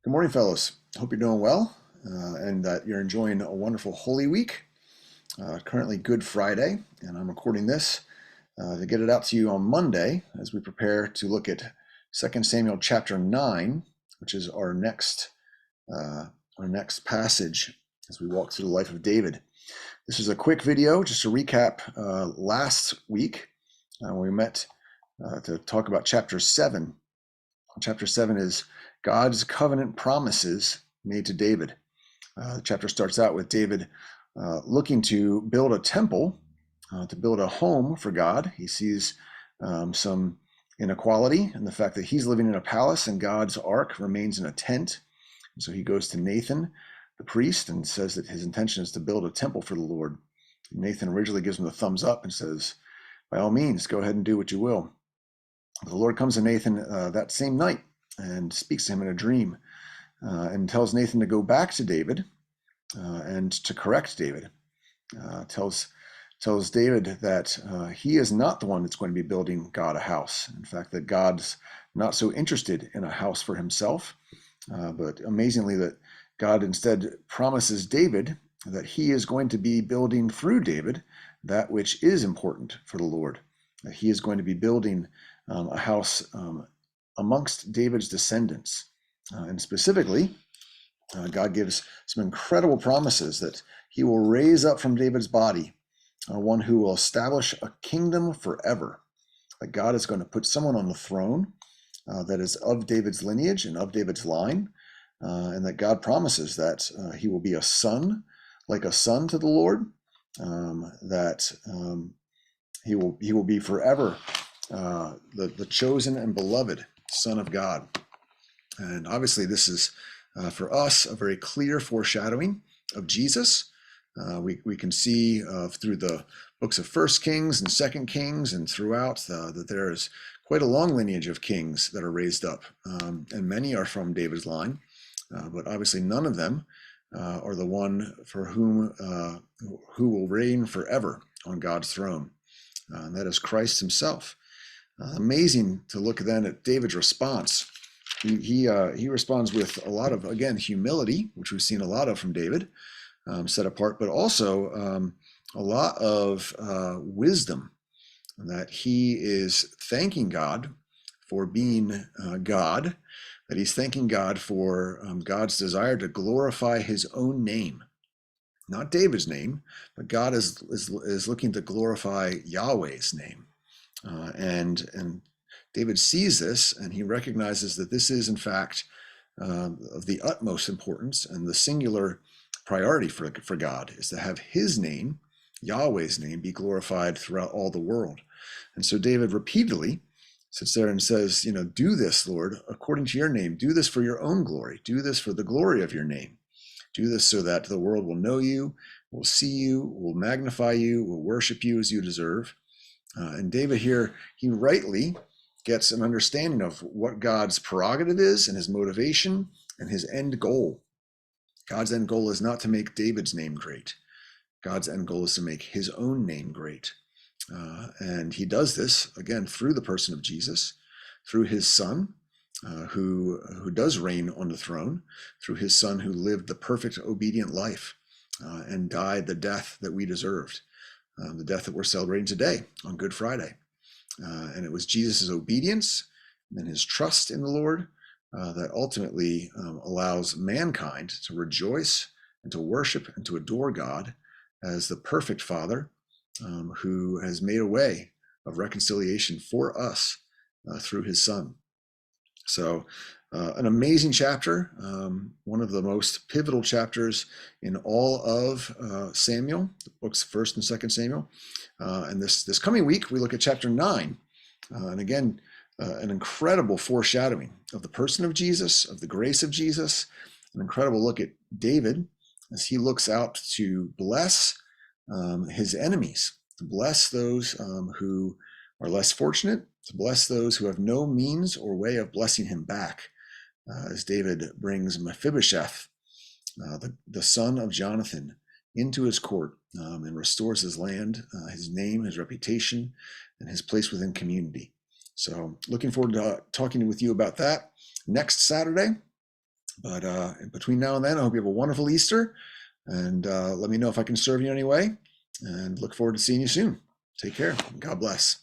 Good morning, fellows. Hope you're doing well and that you're enjoying a wonderful Holy Week. Currently, Good Friday, and I'm recording this to get it out to you on Monday as we prepare to look at 2 Samuel chapter 9, which is our next passage as we walk through the life of David. This is a quick video just to recap last week when we met to talk about chapter 7. Chapter 7 is God's covenant promises made to David. The chapter starts out with David looking to build a temple, to build a home for God. He sees some inequality in the fact that he's living in a palace and God's ark remains in a tent. And so he goes to Nathan, the priest, and says that his intention is to build a temple for the Lord. And Nathan originally gives him the thumbs up and says, by all means, go ahead and do what you will. The Lord comes to Nathan that same night and speaks to him in a dream and tells Nathan to go back to David and to correct David. Tells David that he is not the one that's going to be building God a house. In fact, that God's not so interested in a house for himself, but amazingly that God instead promises David that he is going to be building through David that which is important for the Lord. That he is going to be building a house amongst David's descendants. And specifically, God gives some incredible promises that he will raise up from David's body one who will establish a kingdom forever. That God is going to put someone on the throne that is of David's lineage and of David's line, and that God promises that he will be a son, like a son to the Lord, that he will be forever the chosen and beloved Son of God. And obviously, this is for us a very clear foreshadowing of Jesus. We can see through the books of First Kings and Second Kings and throughout that there is quite a long lineage of kings that are raised up, and many are from David's line, but obviously none of them are the one for whom who will reign forever on God's throne, and that is Christ himself. Amazing to look then at David's response. He responds with a lot of, again, humility, which we've seen a lot of from David, set apart, but also a lot of wisdom, that he is thanking God for being God, that he's thanking God for God's desire to glorify his own name. Not David's name, but God is looking to glorify Yahweh's name. And David sees this, and he recognizes that this is, in fact, of the utmost importance, and the singular priority for God is to have his name, Yahweh's name, be glorified throughout all the world. And so David repeatedly sits there and says, do this, Lord, according to your name. Do this for your own glory. Do this for the glory of your name. Do this so that the world will know you, will see you, will magnify you, will worship you as you deserve. And David here, he rightly gets an understanding of what God's prerogative is and his motivation and his end goal. God's end goal is not to make David's name great. God's end goal is to make his own name great. And he does this, again, through the person of Jesus, through his son, who does reign on the throne, through his son who lived the perfect obedient life and died the death that we deserved. The death that we're celebrating today on Good Friday. And it was Jesus' obedience and his trust in the Lord that ultimately allows mankind to rejoice and to worship and to adore God as the perfect Father who has made a way of reconciliation for us through his Son. So an amazing chapter, one of the most pivotal chapters in all of Samuel, the books 1st and 2nd Samuel. And this coming week, we look at chapter 9. And again, an incredible foreshadowing of the person of Jesus, of the grace of Jesus, an incredible look at David as he looks out to bless his enemies, to bless those who are less fortunate, to bless those who have no means or way of blessing him back, as David brings Mephibosheth, the son of Jonathan, into his court and restores his land, his name, his reputation, and his place within community. So looking forward to talking with you about that next Saturday. But between now and then, I hope you have a wonderful Easter, and let me know if I can serve you in any way, and look forward to seeing you soon. Take care. God bless.